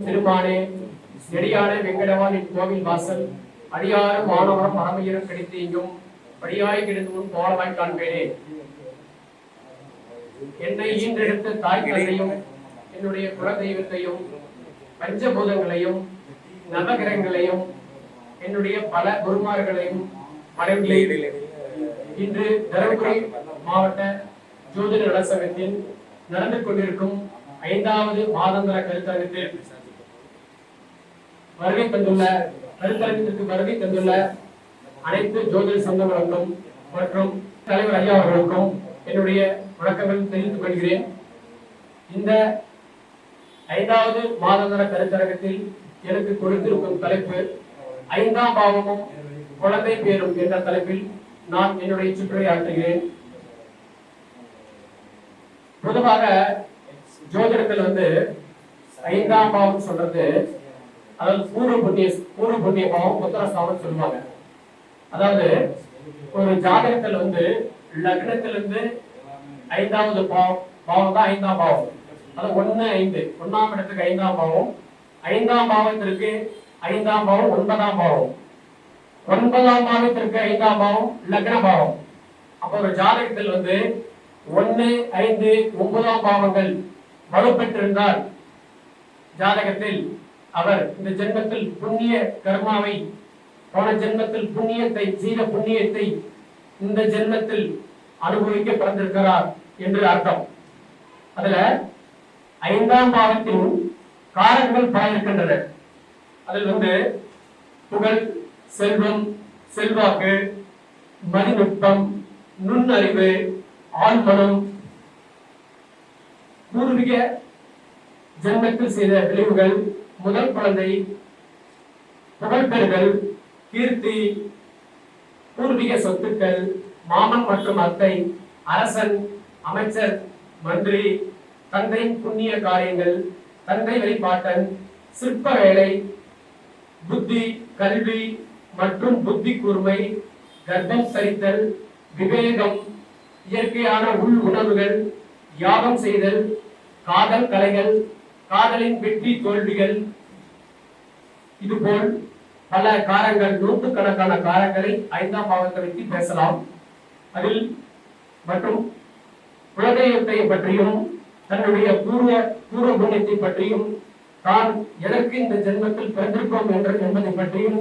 திருமானே நெடியான வெங்கடவான் கோவில் வாசல் அடியாரும் மாணவரும் அறமையரும் கிடைத்து இங்கும் படியாய் கிடந்து முன் போலவாய் காண்பேனே. என்னை ஈன்றெடுத்த தாய் தந்தையும் என்னுடைய குலதெய்வத்தையும் பஞ்சபூதங்களையும் நவகிரகங்களையும் என்னுடைய பல குருமார்களையும் மறைவுகளை இன்று தருமபுரி மாவட்ட ஜோதிட நலசங்கத்தில் நடந்து கொண்டிருக்கும் 5வது மாதாந்திர கருத்தரங்கத்தில் வருகை தந்துள்ள அனைத்து ஜோதிட சொந்தங்களுக்கும் மற்றும் தலைவர் ஐயா அவர்களுக்கும் என்னுடைய வணக்கங்கள் தெரிவித்துக் கொள்கிறேன். இந்த 5வது மாதாந்திர கருத்தரங்கத்தில் எனக்கு கொடுத்திருக்கும் தலைப்பு 5ஆம் பாவமும் குழந்தை பேரும் என்ற தலைப்பில் நான் என்னுடைய சுற்றுரையாற்றுகிறேன். பொதுவாக ஜோதிடத்தில் 5ஆம் பாவம் சொல்றது, அதாவது பூர்வ புண்ணிய பாவம் புத்திரஸ்தானம் சொல்லுவாங்க. அதாவது ஒரு ஜாதகத்தில் லக்னத்திலிருந்து 5வது பாவம் தான் 5ஆம் பாவம். அது 1 5 1ஆம் இடத்துக்கு 5ஆம் பாவம், 5ஆம் பாவத்திற்கு 5ஆம் பாவம் 9ஆம் பாவம், 9ஆம் பாவத்திற்கு 5ஆம் பாவம் லக்ன பாவம். அப்போ ஒரு ஜாதகத்தில் 1 5 9ஆம் பாவங்கள் வலுப்பெற்றிருந்தால் ஜாதகத்தில் அவர் இந்த ஜென்மத்தில் புண்ணிய கர்மாவை, போன ஜென்மத்தில் புண்ணியத்தை செய்த புண்ணியத்தை இந்த ஜென்மத்தில் அனுபவிக்க பிறந்திருக்கிறார் என்று அர்த்தம். அதுல 5ஆம் பாவத்தின் காரங்கள் பல இருக்கின்றன. அதில் புகழ், செல்வம், செல்வாக்கு, மதிநுட்பம், நுண்ணறிவு, ஆழ்மனம், பூர்வீக ஜென்மத்தில் செய்த விளைவுகள், முதல் குழந்தை, புகழ்பெறுதல், கீர்த்தி, பூர்வீக சொத்துக்கள், மாமன் மற்றும் அத்தை, அரசன், அமைச்சர், மந்திரி, தந்தை புண்ணிய காரியங்கள், தந்தை வழிபாட்டன், சிற்ப வேலை, புத்தி, கல்வி மற்றும் புத்தி கூர்மை, கர்ப்பம் சரித்தல், விவேகம், இயற்கையான உள் உணர்வுகள், யாகம் செய்தல், காதல் கலைகள், காதலின் வெற்றி தோல்விகள், இதுபோல் பல காரங்கள், நூற்றுக்கணக்கான காரங்களை 5ஆம் பாவத்தை வைத்து பேசலாம். அதில் மற்றும் குலதெய்வத்தை பற்றியும் தன்னுடைய பூர்வ புண்ணியத்தை பற்றியும் தான் எதற்கு இந்த ஜென்மத்தில் பிறந்திருக்கோம் என்பதை பற்றியும்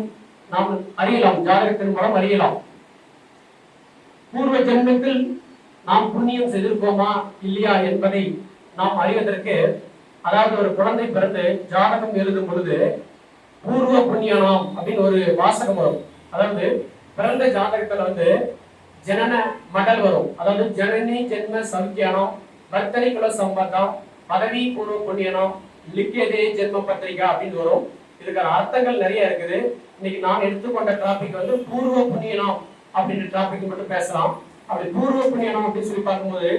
நாம் அறியலாம், ஜாதகத்தின் மூலம் அறியலாம். பூர்வ ஜென்மத்தில் நாம் புண்ணியம் செய்திருக்கோமா இல்லையா என்பதை நாம் அறிவதற்கு, அதாவது ஒரு குழந்தை பிறந்து ஜாதகம் எழுதும் பொழுது பூர்வ புண்ணியனாம் அப்படின்னு ஒரு வாசகம் வரும். அதாவது பிறந்த ஜாதகத்துல ஜனன மடல் வரும். அதாவது ஜனனி ஜென்ம சௌக்கியானம், வர்த்தனை குல சம்பந்தம், பதவி பூர்வ புண்ணியனம், லிக்கியதே ஜென்ம பத்திரிகா அப்படின்னு வரும். இதுக்கான அர்த்தங்கள் நிறைய இருக்குது. இன்னைக்கு நான் எடுத்துக்கொண்ட டாபிக் பூர்வ புண்ணியனம் அப்படின்ற டாபிக் மட்டும் பேசலாம். அப்படி பூர்வ புண்ணியனம் அப்படின்னு சொல்லி பார்க்கும்போது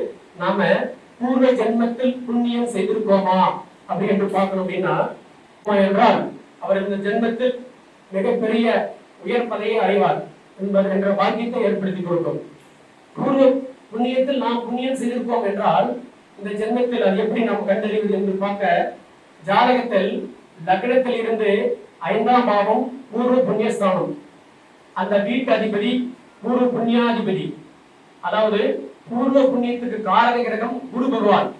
நாம பூர்வ ஜென்மத்தில் புண்ணியம் செய்திருக்கோமா அப்படி என்று பார்க்கணும். அப்படின்னா என்றால் அவர் இந்த ஜென்மத்தில் மிகப்பெரிய உயர் பதவியை அடைவார் என்ற பாக்கியத்தை ஏற்படுத்தி கொடுக்கும். பூர்வ புண்ணியத்தில் நாம் புண்ணியம் செய்திருக்கோம் என்றால் இந்த ஜென்மத்தில் அது எப்படி நாம் கண்டறிவது என்று பார்க்க, ஜாதகத்தில் லக்னத்தில் இருந்து 5ஆம் பாவம் பூர்வ புண்ணியஸ்தானம், அந்த வீட்டு அதிபதி பூர்வ புண்ணியாதிபதி, அதாவது பூர்வ புண்ணியத்துக்கு காரக கிரகம் குரு பகவான்.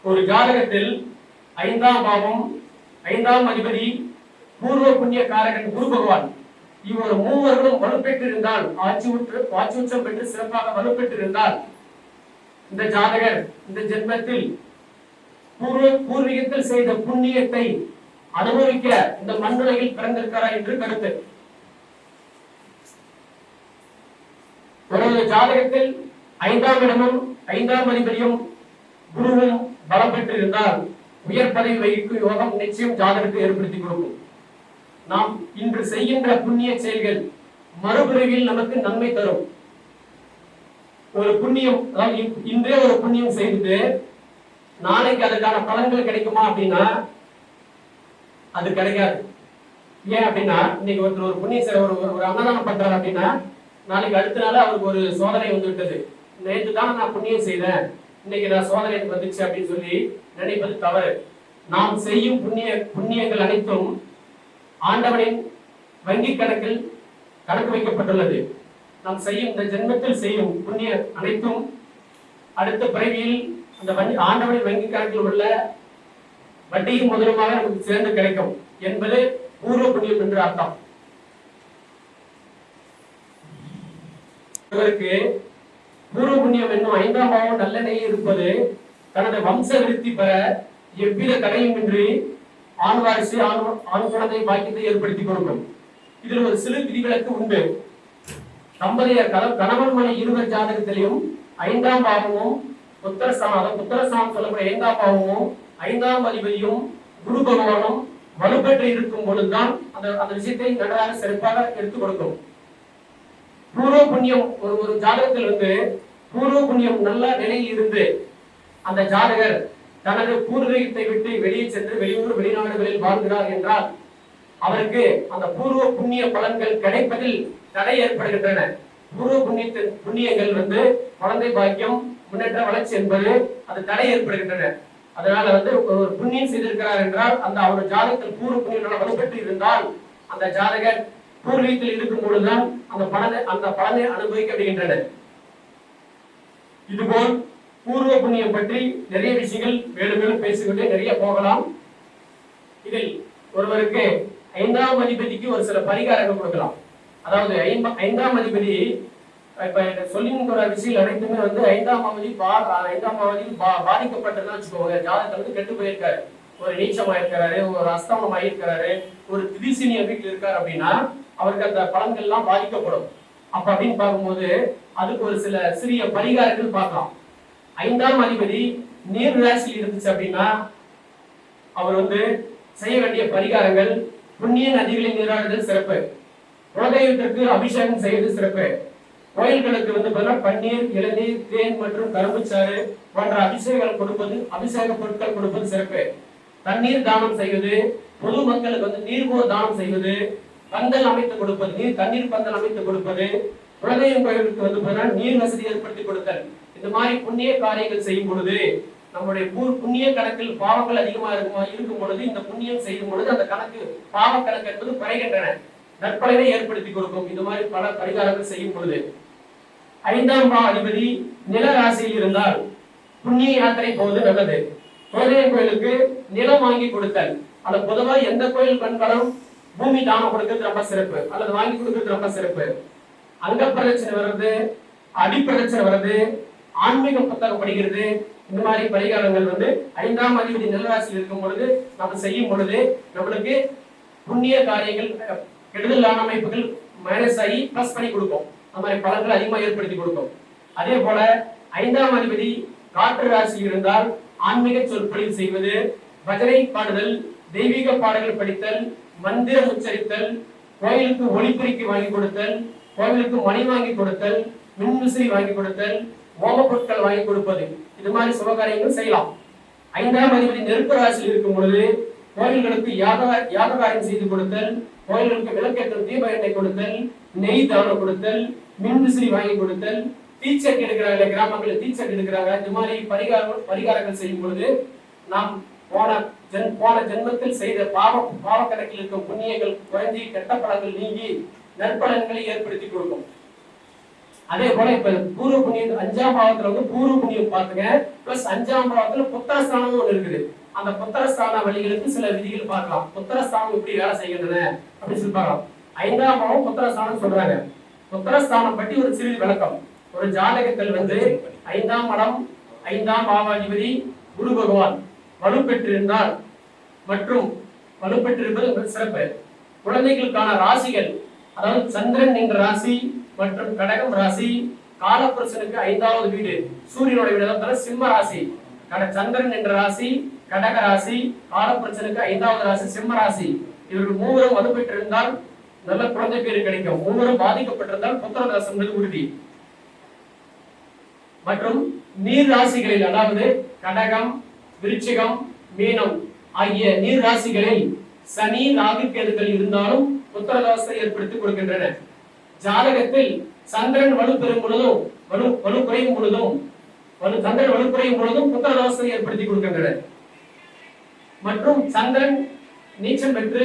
ஒரு ஜாதகத்தில் 5ஆம் பாவம் 5ஆம் அதிபதி பூர்வ புண்ணிய காரகன் குரு பகவான், இவர் மூவர்களும் வலுப்பெற்றிருந்தால், ஆட்சி உச்சம் பெற்று சிறப்பாக வலுப்பெற்றிருந்தால் இந்த ஜாதகர் இந்த ஜென்மத்தில் பூர்வீகத்தில் செய்த புண்ணியத்தை அனுபவிக்க இந்த மண்ணுலகில் பிறந்திருக்கிறார் என்று கருத்து. ஒரு ஜாதகத்தில் 5ஆம் இடமும் 5ஆம் அதிபதியும் குருவும் பலம் பெற்றிருந்தால் உயர் பதவி வகிக்கும் யோகம் நிச்சயம் ஜாதகத்தை ஏற்படுத்தி கொடுக்கும். நாம் இன்று செய்கின்ற புண்ணிய செயல்கள் மறுபிறவியில் நமக்கு நன்மை தரும். ஒரு புண்ணியம், அதாவது இன்றே ஒரு புண்ணியம் செய்து நாளைக்கு அதுக்கான பலன்கள் கிடைக்குமா அப்படின்னா அது கிடைக்காது. ஏன் அப்படின்னா இன்னைக்கு ஒருத்தர் ஒரு புண்ணிய செயல் ஒரு அன்னதானம் பண்றாரு அப்படின்னா நாளைக்கு அடுத்த நாள் அவருக்கு ஒரு சோதனை வந்து விட்டது. நேற்று தான் நான் புண்ணியம் செய்தேன், இன்னைக்கு நான் சோதனை வந்துச்சு அப்படின்னு சொல்லி நினைப்பது தவறு. நாம் செய்யும் புண்ணியங்கள் அனைத்தும் ஆண்டவனின் வங்கி கணக்கில் கணக்கு வைக்கப்பட்டுள்ளது. நாம் செய்யும் இந்த ஜென்மத்தில் செய்யும் புண்ணிய அனைத்தும் அடுத்த பிறவியில் அந்த ஆண்டவனின் வங்கி கணக்கில் உள்ள வட்டியும் முதலுமாக நமக்கு சேர்ந்து கிடைக்கும் என்பது பூர்வ புண்ணியம் என்று அர்த்தம். இவருக்கு பூர்வ புண்ணியம் என்னும் 5ஆம் பாவம் நல்லெண்ணெயில் இருப்பது தனது வம்ச விருத்தி பெற எவ்வித தடையுமின்றி ஆண் வாரிசு ஆண் குழந்தை பாக்கியத்தை ஏற்படுத்தி கொடுக்கும். இதில் ஒரு சிறு விதிவிலக்கு உண்டு. தம்பதியர் கணவன் மனை இருவர் ஜாதகத்திலையும் 5ஆம் பாவமும் புத்திரஸ்தானம் சொல்லக்கூடிய 5ஆம் பாவமும் 5ஆம் அதிபதியும் குரு பகவானும் வலுப்பெற்று இருக்கும் பொழுதுதான் அந்த விஷயத்தை நன்றாக சிறப்பாக எடுத்துக் கொடுக்கும். பூர்வ புண்ணியம் ஒரு ஜாதகத்தில் வந்து பூர்வ புண்ணியம் நல்ல நிலையில் இருந்து அந்த ஜாதகர் தனது பூர்வீகத்தை விட்டு வெளியே சென்று வெளியூர் வெளிநாடுகளில் வாழ்கிறார் என்றால் அவருக்கு அந்த பூர்வ புண்ணிய பலன்கள் கிடைப்பதில் தடை ஏற்படுகின்றன. பூர்வ புண்ணியங்கள் வந்து குழந்தை பாக்கியம் முன்னேற்ற வளர்ச்சி என்பது அது தடை ஏற்படுகின்றன. அதனால வந்து ஒரு புண்ணியம் செய்திருக்கிறார் என்றால் அந்த அவர் ஜாதகத்தில் பூர்வ புண்ணியம் வலுப்பெற்று இருந்தால் அந்த ஜாதகர் பூர்வீகத்தில் இருக்கும் பொழுதுதான் அந்த பலனை அனுபவிக்கப்படுகின்றன. இதுபோல் பூர்வ புண்ணியம் பற்றி நிறைய விஷயங்கள் மேலும் மேலும் பேசிக்கொண்டே நிறைய போகலாம். இதில் ஒருவருக்கு 5ஆம் அதிபதிக்கு ஒரு சில பரிகாரங்கள் கொடுக்கலாம். அதாவது 5ஆம் அதிபதி இப்ப சொல்லிங்கிற விஷயம் அனைத்துமே வந்து 5ஆம் அவதி பாதிக்கப்பட்டதுன்னு வச்சுக்கோங்க. ஜாதகத்தை வந்து கெட்டு போயிருக்காரு, ஒரு நீச்சமா இருக்கிறாரு, ஒரு அஸ்தமனம் ஆகியிருக்கிறாரு, ஒரு திதிசினிய வீட்டில் இருக்காரு அப்படின்னா அவருக்கு அந்த பலன்கள் எல்லாம் பாதிக்கப்படும். அப்ப அப்படின்னு பார்க்கும்போது அதுக்கு ஒரு சில சிறிய பரிகாரங்கள் பார்க்கலாம். 5ஆம் அதிபதி நீர் ராசியில் இருந்துச்சு அப்படின்னா அவர் வந்து செய்ய வேண்டிய பரிகாரங்கள் புண்ணிய நதிகளில் நீராடுதல் சிறப்பு, குலதெய்வத்திற்கு அபிஷேகம் செய்வது சிறப்பு, கோயில்களுக்கு வந்து பன்னீர், இளநீர், தேன் மற்றும் கரும்புச்சாறு போன்ற அபிஷேக பொருட்கள் கொடுப்பது சிறப்பு, தண்ணீர் தானம் செய்வது, பொது மக்களுக்கு வந்து நீர்போர் தானம் செய்வது, பந்தல் அமைத்து கொடுப்பது, தண்ணீர் பந்தல் அமைத்து கொடுப்பது, குலதெய்வம் கோயிலுக்கு வந்து நீர் வசதி ஏற்படுத்தி கொடுத்தல். இந்த மாதிரி புண்ணிய காரியங்கள் செய்யும் பொழுது நம்முடைய புண்ணிய கணக்கில் பாவங்கள் அதிகமாக இருக்கும் பொழுது இந்த புண்ணியம் செய்யும் பொழுது அந்த கணக்கு பாவ கணக்கு என்பது குறைகின்றன, நற்பலனை ஏற்படுத்தி கொடுக்கும். இந்த மாதிரி பல பரிகாரங்கள் செய்யும் பொழுது 5ஆம் அதிபதி நில ராசியில் இருந்தால் புண்ணிய யாத்திரை போவது நல்லது. குலதெய்வம் கோயிலுக்கு நிலம் வாங்கி கொடுத்தல், அது பொதுவாக எந்த கோயில் கண்களும் பூமி தானம் கொடுக்கிறது ரொம்ப சிறப்பு, அல்லது வாங்கி கொடுக்கிறது ரொம்ப சிறப்பு. அங்க பிரதட்சணை வர்றது, அடிப்பிரதட்சணை வர்றது, ஆன்மீக புத்தகம் படிக்கிறது, இந்த மாதிரி பரிகாரங்கள் வந்து 5ஆம் அதிபதி நிலராசியில் இருக்கும் பொழுது நம்ம செய்யும் பொழுது நம்மளுக்கு புண்ணிய காரியங்கள் கெடுதலான அமைப்புகள் மைனஸ் ஆகி பிளஸ் பண்ணி கொடுக்கும். அந்த மாதிரி பலன்கள் அதிகமாக ஏற்படுத்தி கொடுக்கும். அதே போல 5ஆம் அதிபதி காற்று ராசியில் இருந்தால் ஆன்மீக சொற்பொழிவு செய்வது, பஜனை பாடுதல், தெய்வீக பாடல்கள் படித்தல், மந்திரம் உச்சரித்தல், கோயிலுக்கு ஒளிபெருக்கி வாங்கி கொடுத்தல், கோவிலுக்கு மணி வாங்கி கொடுத்தல், மின்விசிறி வாங்கி கொடுத்தல், ஓம பொருட்கள் வாங்கி கொடுப்பது, இது மாதிரி சுபகாரியங்கள் செய்யலாம். 5ஆம் அதிபதி நெருப்பு ராசியில் இருக்கும் பொழுது கோயில்களுக்கு யாக காரியம் செய்து கொடுத்தல், கோயில்களுக்கு விளக்கேற்றும் தீப எண்ணெய் கொடுத்தல், நெய் தானம் கொடுத்தல், மின்விசிறி வாங்கி கொடுத்தல், தீச்சட்டி எடுக்கிறாங்க, கிராமங்களில் தீச்சட்டி எடுக்கிறாங்க. இந்த மாதிரி பரிகாரங்கள் செய்யும் பொழுது நாம் போன ஜென்மத்தில் செய்த பாவ கணக்கில் இருக்கும் புண்ணியங்கள் குறைஞ்சி கெட்ட பலன்கள் நீங்கி நற்பலன்களை ஏற்படுத்தி கொடுக்கும். அதே போல இப்ப பூர்வ புண்ணியம் 5ஆம் பாவத்துல வந்து பூர்வ புண்ணியம் பாத்துங்க, பிளஸ் 5ஆம் பாவத்துல புத்திரஸ்தானமும் ஒண்ணு இருக்குது. அந்த புத்திரஸ்தான வழிகளுக்கு சில விதிகள் பார்க்கலாம். புத்திரஸ்தானம் எப்படி வேலை செய்கின்றன அப்படின்னு சொல்லி பார்க்கலாம். 5ஆம் பாவம் புத்திரஸ்தானம் சொல்றாங்க. புத்திரஸ்தானம் பற்றி ஒரு சிறிது விளக்கம். ஒரு ஜாதகத்தில் வந்து 5ஆம் இடம் 5ஆம் பாவாதிபதி குரு பகவான் வலுப்பெற்றிருந்தால் மற்றும் வலுப்பெற்றிருப்பது சிறப்பு. குழந்தைகளுக்கான ராசிகள், அதாவது சந்திரன் என்ற ராசி மற்றும் கடகம் ராசி, காலபுருஷனுக்கு 5வது வீடு சூரியனோட வீடு சிம்ம ராசி, சந்திரன் என்ற ராசி, கடக ராசி, காலபுருஷனுக்கு 5வது ராசி சிம்ம ராசி. இவர்கள் மூவரும் வலுப்பெற்றிருந்தால் நல்ல குழந்தை பேரு கிடைக்கும். மூவரும் பாதிக்கப்பட்டிருந்தால் புத்திரதாசம் என்பது உறுதி. மற்றும் நீர் ராசிகளில், அதாவது கடகம், விருச்சிகம், மீனம் ஆகிய நீர் ராசிகளில் சனி ராகு கேதுக்கள் இருந்தாலும் புத்திரதாசத்தை ஏற்படுத்தி கொடுக்கின்றன. ஜாதகத்தில் சந்திரன் வலுப்பெறும் பொழுதும் வலு குறையும் பொழுதும் சந்திரன் வலுக்குறையும் பொழுதும் புத்திரதாசத்தை ஏற்படுத்தி கொடுக்கின்றன. மற்றும் சந்திரன் நீச்சம் பெற்று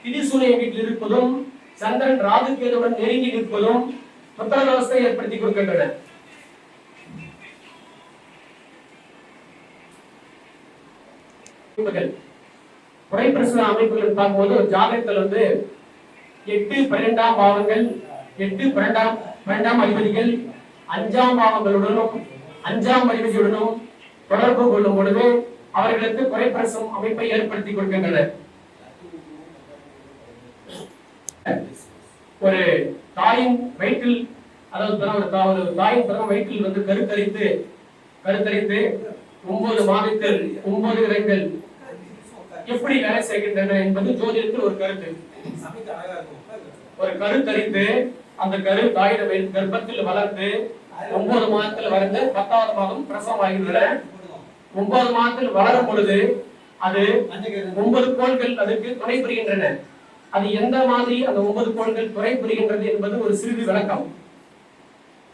திதிசூனிய வீட்டில் இருப்பதும் சந்திரன் ராகு கேதுவுடன் நெருங்கி நிற்பதும் புத்திரதோஷத்தை ஏற்படுத்தி கொடுக்கின்றன. குறைப்பிரசவ அமைப்புகள் பார்க்கும்போது ஜாதகத்தில் 8, 12ஆம் பாவங்கள் 8, 12ஆம் அதிபதிகள் 5ஆம் பாவங்களுடனும் 5ஆம் அதிபதியுடனும் தொடர்பு கொள்ளும் பொழுது அவர்களுக்கு குறைப்பிரசவம் அமைப்பை ஏற்படுத்தி கொடுக்கின்றனர். ஒரு தாயின் வயிற்றில், அதாவது தாயின் வயிற்றில் கருத்தரித்து 9 மாதத்தில் 9 கிரகங்கள் எப்படி வேலை செய்கின்றன என்பது ஜோதிடத்தில் ஒரு கருத்து. ஒரு கருத்தரித்து அந்த கரு தாயிட கர்ப்பத்தில் வளர்ந்து 9 மாதத்தில் வளர்ந்து 10வது மாதம் பிரசவம் ஆகின்றன. 9 மாதத்தில் வளரும் பொழுது அது 9 கோள்கள் அதற்கு துணை புரிகின்றன. அது எந்த மாதிரி அந்த 9 கோள்கள் துணை புரிகின்றது என்பது ஒரு சிறிது விளக்கம்.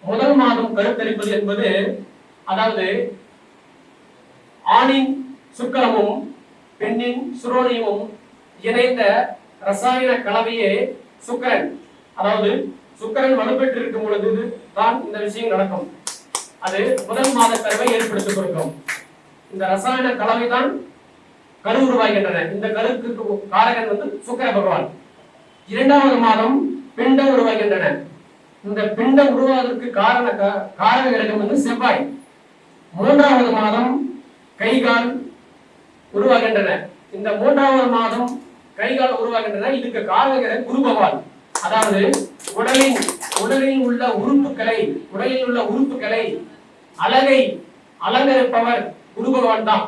முதல் மாதம் கருத்தரிப்பது என்பது, அதாவது ஆணின் சுக்கிரமும் பெண்ணின் சுரோனியமும் இணைந்த ரசாயன கலவையே சுக்கிரன். அதாவது சுக்கிரன் வலுப்பெற்று இருக்கும் பொழுது தான் இந்த விஷயம் நடக்கும். அது முதல் மாத கருவை ஏற்படுத்திக் கொடுக்கும். இந்த ரசாயன கலவை தான் கரு உருவாகின்றன. இந்த கருக்கு காரகன் சுக்கிர பகவான். 2வது மாதம் பிண்டம் உருவாகின்றன. இந்த பிண்டம் உருவாவதற்கு காரக கிரகம் செவ்வாய். 3வது மாதம் கைகால் உருவாகின்றன. இந்த 3வது மாதம் கைகால் உருவாகின்றன. இதுக்கு காரக கிரகம் குரு பகவான். அதாவது உடலில் உள்ள உறுப்புகளை அழகை அலங்கரிப்பவர் குரு பகவான் தான்.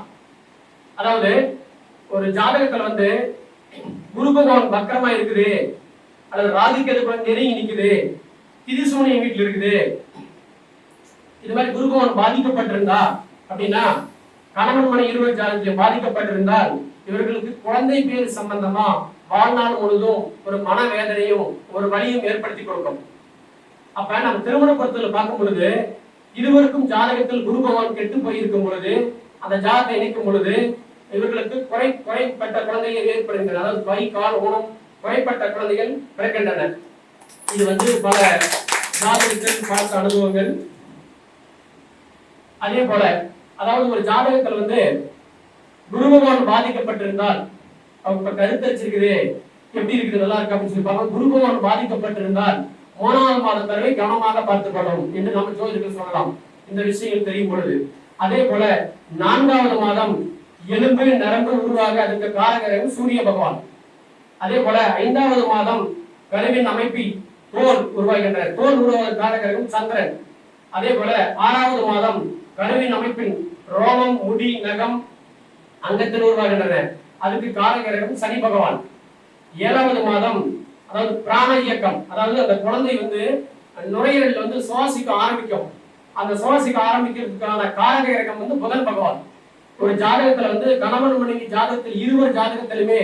அதாவது ஒரு ஜாதகத்துல குரு பகவான் வக்கரமா இருக்குது, அல்லது ராகு கேது நெருங்கி நிக்குது, திதிசூனிய வீட்டில் இருக்குது, இது மாதிரி குரு பகவான் பாதிக்கப்பட்டிருந்தா அப்படின்னா, கணவன் மனை இருவர் ஜாதகத்தில் பாதிக்கப்பட்டிருந்தால் இவர்களுக்கு குழந்தை பேர் சம்பந்தமா வாழ்நாள் முழுதும் ஒரு மனவேதனையும் ஒரு வலியும் ஏற்படுத்தி கொடுக்கும். அப்ப நம்ம திருமண பொருத்தத்தில் பார்க்கும் பொழுது இருவருக்கும் ஜாதகத்தில் குரு பகவான் கெட்டு போயிருக்கும் பொழுது அந்த ஜாதகத்தை இணைக்கும் பொழுது இவர்களுக்கு குறைப்பட்ட குழந்தைகள் ஏற்படுகின்றன. அதாவது கை கால் ஊனம் குறைப்பட்ட குழந்தைகள் பிறக்கின்றன. இது பல ஜாதகத்தில் பார்த்த அனுபவங்கள். அதே போல, அதாவது ஒரு ஜாதகத்தில் குரு பகவான் பாதிக்கப்பட்டிருந்தால், அவங்க கருத்தரிச்சிருக்குது எப்படி இருக்குது, நல்லா இருக்கு அப்படின்னு சொல்லி குரு பகவான் பாதிக்கப்பட்டிருந்தால் 3வது மாத கருவை கவனமாக பார்த்துக் கொள்ளவும் என்று நம்ம ஜோதிடர்கள் சொல்லலாம், இந்த விஷயங்கள் தெரியும் பொழுது. அதே போல 4வது மாதம் எலும்பு நரம்பு உருவாக அதுக்கு காரகரகம் சூரிய பகவான். அதே போல 5வது மாதம் கருவின் அமைப்பில் தோல் உருவாகின்றன. தோல் உருவாக காரகரகம் சந்திரன். அதே போல 6வது மாதம் கருவின் அமைப்பின் ரோமம் முடி நகம் அங்கத்தில் உருவாகின்றன. அதுக்கு காரகரகம் சனி பகவான். 7வது மாதம் அதாவது பிராண இயக்கம், அதாவது அந்த குழந்தை நுரையீரல் சுவாசிக்க ஆரம்பிக்கும். அந்த சுவாசிக்க ஆரம்பிக்கிறதுக்கான காரகரகம் புதன் பகவான். ஒரு ஜாதகத்துல கணவன் மனைவி ஜாதகத்தில் இருவர் ஜாதகத்திலுமே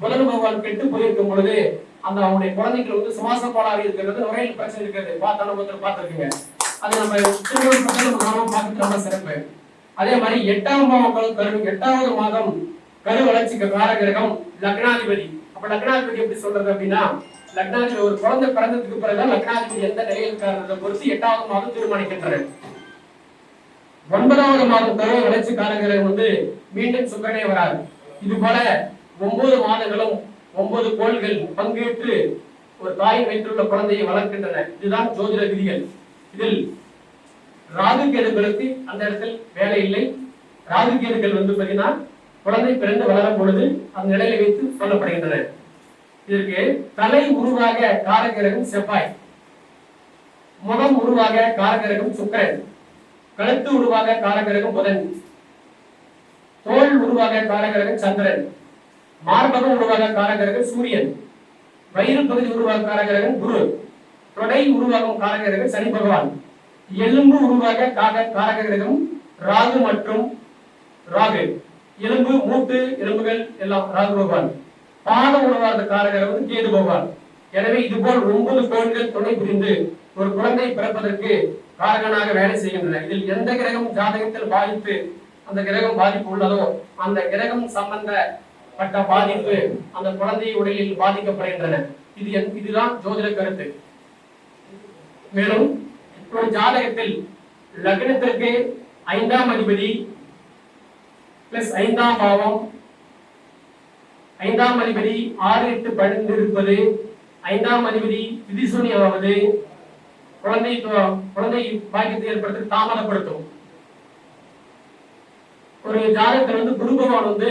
புதன் பகவான் கெட்டு போயிருக்கும் பொழுது அந்த அவனுடைய குழந்தைகள் சுவாச கோளாறு இருக்கிறது, நுரையீரல் பிரச்சனை இருக்கிறது. பார்த்த அனுபவத்தில் பார்த்திருக்கீங்க. அது நம்ம பார்த்துட்டு சிறப்பு. அதே மாதிரி 8ஆம் பாவம் கரு 8வது மாதம் கரு வளர்ச்சிக்கு காரகிரகம் லக்னாதிபதி. அப்ப லக்னாதிபதி எப்படி சொல்றது அப்படின்னா, லக்னாதிபதி ஒரு குழந்தை பிறந்ததுக்கு பிறகு லக்னாதிபதி எந்த நிலையில் இருக்காரதை பொறுத்து 8வது மாதம் தீர்மானிக்கின்றது. 9வது மாதம் கரு வளர்ச்சி காரகிரகம் மீண்டும் சுக்கரனே வராது. இது போல 9 மாதங்களும் 9 கோள்கள் பங்கேற்று ஒரு தாயின் வயிற்றுள்ள குழந்தையை வளர்க்கின்றன. இதுதான் ஜோதிட விதிகள். இதில் ராகு கேதுகளுக்கு அந்த இடத்தில் வேலை இல்லை. ராகு கேதுகள் பாத்தீங்கன்னா குழந்தை பிறந்து வளரும் பொழுது அந்த நிலையை வைத்து சொல்லப்படுகின்றன. இதற்கு தலை உருவாக காரகிரகம் செவ்வாய், முகம் உருவாக காரகிரகம் சுக்கிரன், கழுத்து உருவாக காரகிரகம் புதன், தோல் உருவாக காரகிரகம் சந்திரன், மார்பகம் உருவாக காரகிரகம் சூரியன், வயிறு பகுதி உருவாக காரகிரகம் குரு, தொடை உருவாகும் காரகிரகம் சனி பகவான், எலும்பு உருவாக காரகிரகம் ராகு மற்றும் ராகு, எலும்பு மூட்டு எலும்புகள் எல்லாம் ராகு பகவான், பாதம் உருவாத காரகிரகம் கேது பகவான். எனவே இதுபோல் 9 கோள்கள் துணை புரிந்து ஒரு குழந்தை பிறப்பதற்கு காரகனாக வேலை செய்கின்றன. இதில் எந்த கிரகம் ஜாதகத்தில் பாதித்து அந்த கிரகம் பாதிப்பு உள்ளதோ அந்த கிரகம் சம்பந்தப்பட்ட பாதிப்பு அந்த குழந்தை உடலில் பாதிக்கப்படுகின்றன. இதுதான் ஜோதிட கருத்து. மேலும் ஒரு ஜாதகத்தில் லக்னத்திற்கு 5ஆம் அதிபதி பிளஸ் 5ஆம் பாவம், 5ஆம் அதிபதி 6-8 படிந்து இருப்பது, 5ஆம் அதிபதி விதிசூனியாவது குழந்தை பாக்கியத்தை ஏற்படுத்த தாமதப்படுத்தும். ஒரு ஜாதகத்தில் குரு பகவான்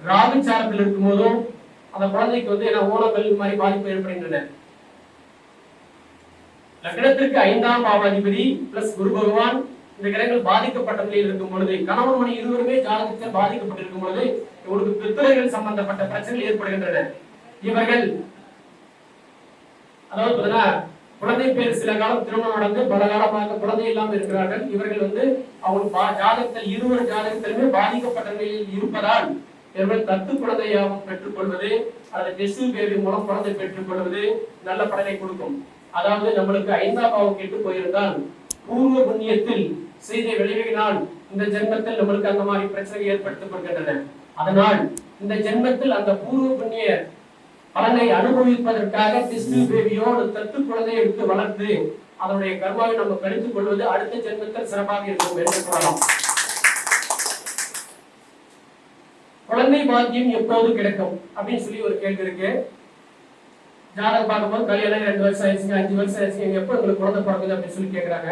ராகு சாரத்தில் இருக்கும் போதும் அந்த குழந்தைக்கு ஊனங்கள் மாதிரி பாதிப்பு ஏற்படுகின்றன. லக்னத்திற்கு 5ஆம் பாவாதிபதி பிளஸ் குரு பகவான் இந்த கிரகங்கள் பாதிக்கப்பட்ட நிலையில் இருக்கும் பொழுது, கணவன் மணி இருவருமே ஜாதகத்தில் பாதிக்கப்பட்டிருக்கும் பொழுது இவருக்கு பித்தளைகள் சம்பந்தப்பட்ட பிரச்சனைகள் ஏற்படுகின்றன. இவர்கள் அதாவது குழந்தை பேர் சில காலம் திருமணம் நடந்து பல காலமாக குழந்தை இல்லாமல் இருக்கிறார்கள். இவர்கள் அவங்க ஜாதகத்தில் இருவர் ஜாதகத்திலுமே பாதிக்கப்பட்ட நிலையில் இருப்பதால் இவர்கள் தத்து குழந்தையாகவும் பெற்றுக் கொள்வது அல்லது டெஸ்ட் பேபி மூலம் குழந்தை பெற்றுக் கொள்வது நல்ல பலனை கொடுக்கும். அதாவது நம்மளுக்கு 5ஆம் பாவம் கெட்டு போயிருந்தால் பூர்வ புண்ணியத்தில் செய்த விளைவுகளினால் இந்த ஜென்மத்தில் நம்மளுக்கு அந்த மாதிரி பிரச்சனை ஏற்படுத்தப்படுகின்றன. அதனால் இந்த ஜென்மத்தில் அந்த பூர்வ புண்ணிய பலனை அனுபவிப்பதற்காக டெஸ்ட் பேபியோ தத்து குழந்தையை விட்டு வளர்த்து அதனுடைய கர்மாவை நம்ம கழித்துக் கொள்வது அடுத்த ஜென்மத்தில் சிறப்பாக இருக்கும் என்று சொல்லலாம். குழந்தை பாக்கியம் எப்போது கிடைக்கும் அப்படின்னு சொல்லி ஒரு கேள்வி இருக்கு. ஜாதகம் பார்க்கும்போது கல்யாணம் 2 வருஷம் ஆயிடுச்சு, 5 வருஷம் ஆயிடுச்சு, எப்போ உங்களுக்கு குழந்தை பிறகுது அப்படின்னு சொல்லி கேட்கிறாங்க.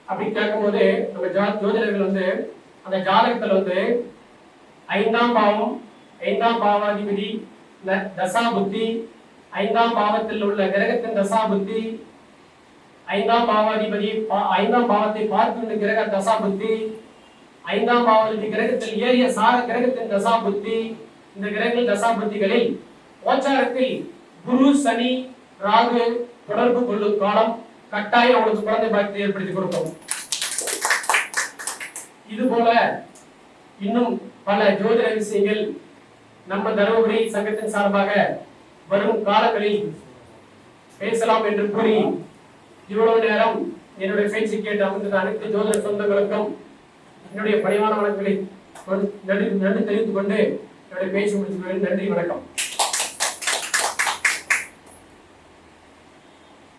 அப்படி கேட்கும்போது நம்ம ஜோதிடர்கள் அந்த ஜாதகத்துல 5ஆம் பாவம், 5ஆம் பாவாதிபதி தசா புத்தி, 5ஆம் பாவத்தில் உள்ள கிரகத்தின் தசா புத்தி, 5ஆம் பாவாதிபதி 5ஆம் பாவத்தை பார்க்கின்ற கிரக தசா புத்தி, 5ஆம் பாவாதிபதி கிரகத்தில் ஏறிய சார கிரகத்தின் தசா புத்தி, இந்த கிரகங்கள் தசா புத்திகளில் கோச்சாரத்தில் குரு சனி ராகு தொடர்பு கொள்ளும் காலம் கட்டாயம் அவங்களுக்கு குழந்தை பாக்கியத்தை ஏற்படுத்தி கொடுக்கும். இது போல இன்னும் பல ஜோதிட விஷயங்கள் நம்ம தருமபுரி சங்கத்தின் சார்பாக வரும் காலங்களில் பேசலாம் என்று கூறி இவ்வளவு நேரம் என்னுடைய பேச்சு கேட்டு அமர்ந்த அனைத்து ஜோதிட சொந்தங்களுக்கும் என்னுடைய பணிவான வணக்கங்களை நன்றி தெரிவித்துக் கொண்டு என்னுடைய பேச்சு முடிச்சுக்கிறேன். நன்றி, வணக்கம்.